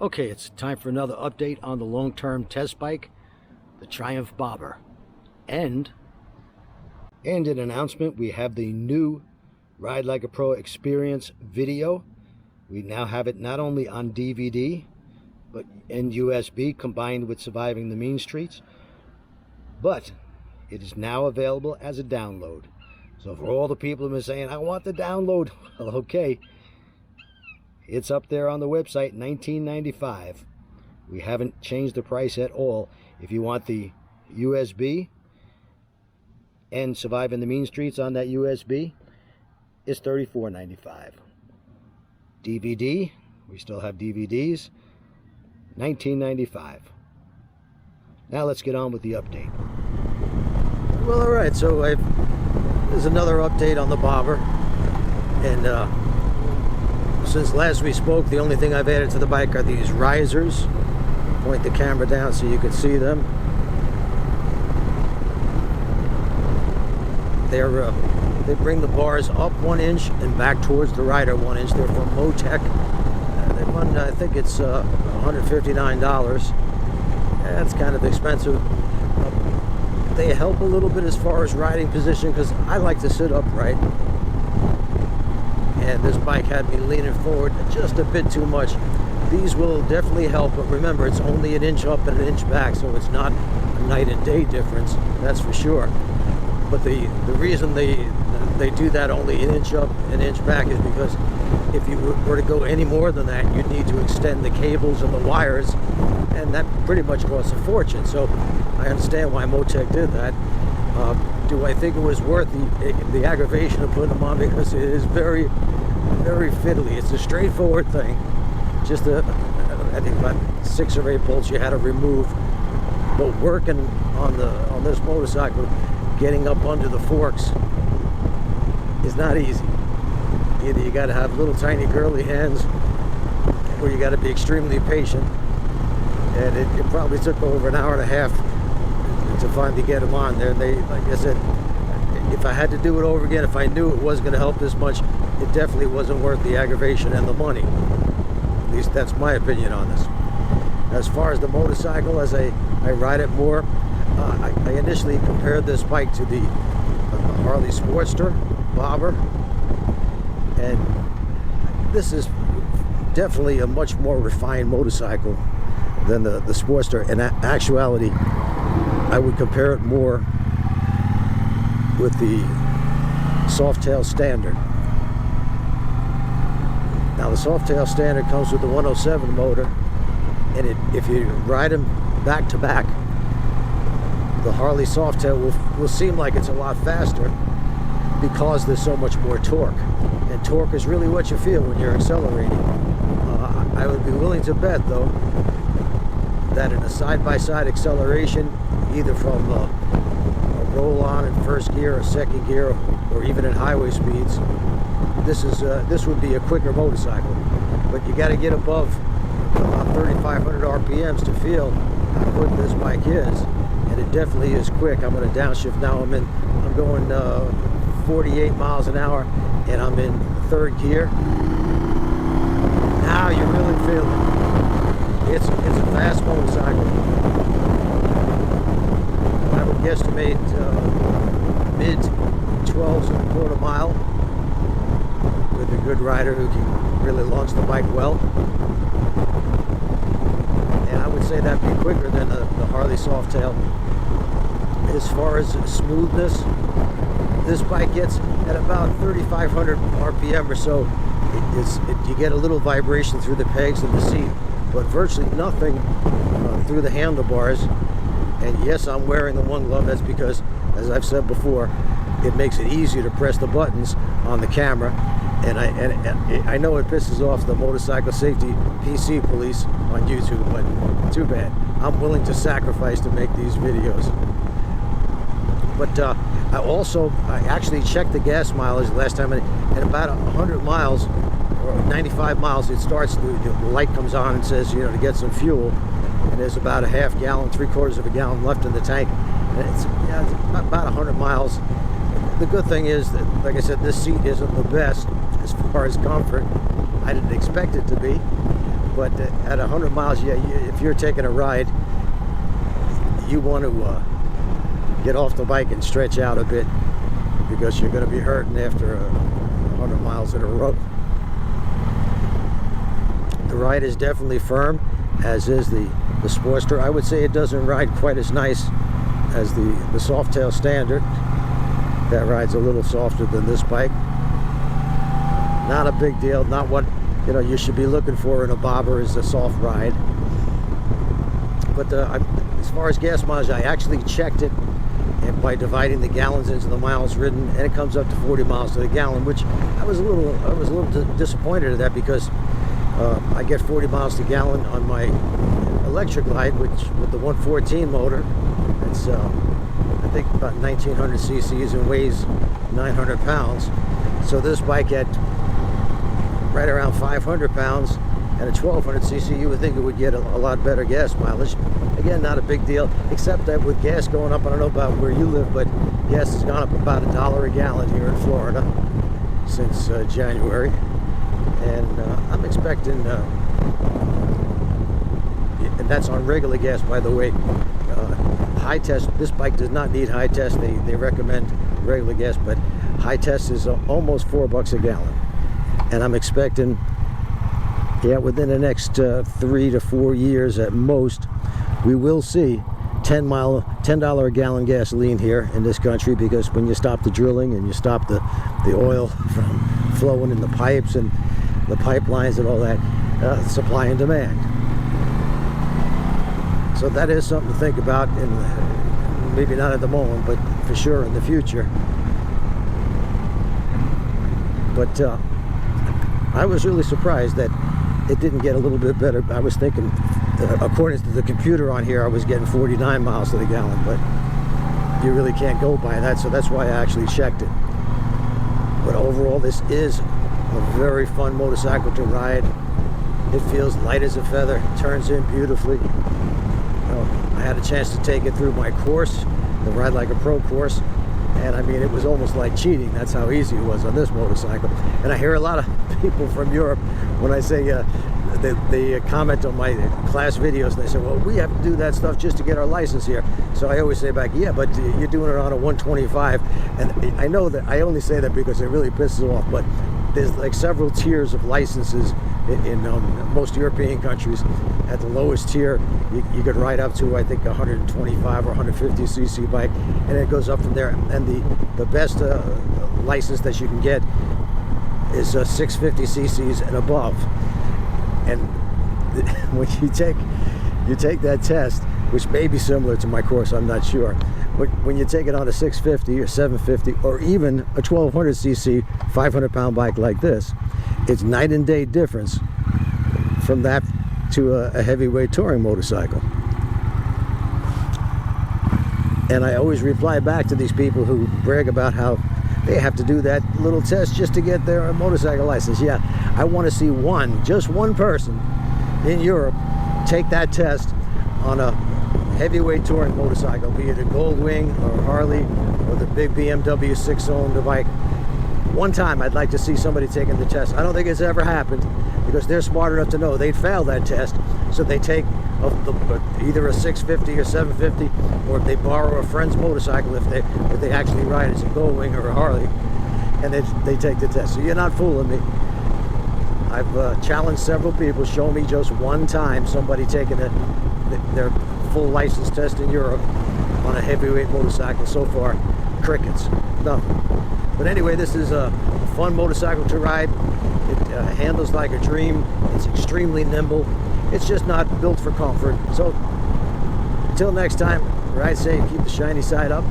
Okay, it's time for another update on the long-term test bike, the Triumph Bobber. And an announcement, we have the new Ride Like a Pro Experience video. We now have it not only on DVD, but and USB combined with Surviving the Mean Streets, but it is now available as a download. So for all the people who have been saying, I want the download, well, okay. It's up there on the website, $19.95. We haven't changed the price at all. If you want the USB and Surviving the Mean Streets on that USB, it's $34.95. DVD, we still have DVDs, $19.95. Now let's get on with the update. Well, all right, so there's another update on the Bobber. And since last we spoke, the only thing I've added to the bike are these risers. Point the camera down so you can see them. They bring the bars up 1 inch and back towards the rider 1 inch. They're from Motec. They run, I think it's $159. That's kind of expensive. They help a little bit as far as riding position because I like to sit upright. And this bike had me leaning forward just a bit too much. These will definitely help, but remember, it's only an inch up and an inch back, so it's not a night and day difference, that's for sure. But the reason they do that only an inch up, an inch back is because if you were to go any more than that, you'd need to extend the cables and the wires, and that pretty much costs a fortune. So I understand why Motec did that. Do I think it was worth the aggravation of putting them on? Because it is very, very fiddly. It's a straightforward thing. Just I think about 6 or 8 bolts you had to remove. But working on this motorcycle, getting up under the forks is not easy. Either you got to have little tiny girly hands, or you got to be extremely patient. And it probably took over an hour and a half to finally get them on there. They, like I said, if I had to do it over again, if I knew it wasn't going to help this much, it definitely wasn't worth the aggravation and the money. At least that's my opinion on this. As far as the motorcycle, as I ride it more, I initially compared this bike to the Harley Sportster Bobber, and this is definitely a much more refined motorcycle than the Sportster. In actuality, I would compare it more with the Softail Standard. Now the Softail Standard comes with the 107 motor, and if you ride them back to back, the Harley Softail will seem like it's a lot faster because there's so much more torque. And torque is really what you feel when you're accelerating. I would be willing to bet, though, that in a side-by-side acceleration, either from a roll-on in first gear or second gear, or even at highway speeds, this would be a quicker motorcycle. But you got to get above about 3,500 RPMs to feel how quick this bike is, and it definitely is quick. I'm going to downshift now. I'm going 48 miles an hour, and I'm in third gear. Now you really feel it. It's a fast motorcycle. I would guesstimate mid 12s and a quarter mile with a good rider who can really launch the bike well. And I would say that'd be quicker than the Harley Softail. As far as smoothness, this bike gets at about 3,500 RPM or so. You get a little vibration through the pegs of the seat, but virtually nothing through the handlebars. And yes, I'm wearing the one glove. That's because, as I've said before, it makes it easier to press the buttons on the camera. And I know it pisses off the motorcycle safety PC police on YouTube, but too bad. I'm willing to sacrifice to make these videos. But I actually checked the gas mileage last time, and at about 100 miles or 95 miles, it starts, the light comes on and says, you know, to get some fuel. And there's about a half gallon, 3/4 of a gallon left in the tank. And it's about 100 miles. The good thing is that, like I said, this seat isn't the best as far as comfort. I didn't expect it to be. But at 100 miles, yeah, if you're taking a ride, you want to get off the bike and stretch out a bit, because you're going to be hurting after 100 miles in a row. The ride is definitely firm, as is the Sportster. I would say it doesn't ride quite as nice as the Softail Standard. That rides a little softer than this bike. Not a big deal. Not what you should be looking for in a bobber, is a soft ride. But as far as gas mileage, I actually checked it, and by dividing the gallons into the miles ridden, and it comes up to 40 miles to the gallon, which I was a little disappointed at that, because I get 40 miles to gallon on my electric Glide, which with the 114 motor. It's I think about 1900 cc's and weighs 900 pounds. So this bike at right around 500 pounds and a 1200 cc, you would think it would get a lot better gas mileage. Again, not a big deal, except that with gas going up, I don't know about where you live, but gas has gone up about $1 a gallon here in Florida since January. And I'm expecting, and that's on regular gas, by the way. High test, this bike does not need high test. They recommend regular gas, but high test is almost $4 a gallon. And I'm expecting, yeah, within the next 3 to 4 years at most, we will see $10 a gallon gasoline here in this country, because when you stop the drilling and you stop the oil from flowing in the pipes and the pipelines and all that, supply and demand. So that is something to think about, and maybe not at the moment, but for sure in the future. But I was really surprised that it didn't get a little bit better. I was thinking, according to the computer on here, I was getting 49 miles to the gallon, but you really can't go by that, so that's why I actually checked it. But overall, this is a very fun motorcycle to ride. It feels light as a feather, turns in beautifully. I had a chance to take it through my course, the Ride Like a Pro course, and I mean, it was almost like cheating. That's how easy it was on this motorcycle. And I hear a lot of people from Europe, when I say they comment on my class videos, and they say, well, we have to do that stuff just to get our license here. So I always say back, yeah, but you're doing it on a 125. And I know that I only say that because it really pisses them off, but there's like several tiers of licenses in most European countries. At the lowest tier, you could ride up to, I think, 125 or 150 cc bike, and it goes up from there. And the best license that you can get is 650 cc's and above. And when you take that test, which may be similar to my course, I'm not sure, but when you take it on a 650 or 750 or even a 1200 cc 500-pound bike like this, it's night and day difference from that to a heavyweight touring motorcycle. And I always reply back to these people who brag about how they have to do that little test just to get their motorcycle license. Yeah, I want to see just one person in Europe take that test on a heavyweight touring motorcycle, be it a Goldwing or a Harley or the big BMW 6-cylinder bike. One time I'd like to see somebody taking the test. I don't think it's ever happened, because they're smart enough to know they'd fail that test, so they take either a 650 or 750, or they borrow a friend's motorcycle if they actually ride as a Goldwing or a Harley, and they take the test. So you're not fooling me. I've challenged several people, show me just one time somebody taking their full license test in Europe on a heavyweight motorcycle. So far, crickets, nothing. But anyway, this is a fun motorcycle to ride. It handles like a dream. It's extremely nimble. It's just not built for comfort. So until next time, ride safe, keep the shiny side up.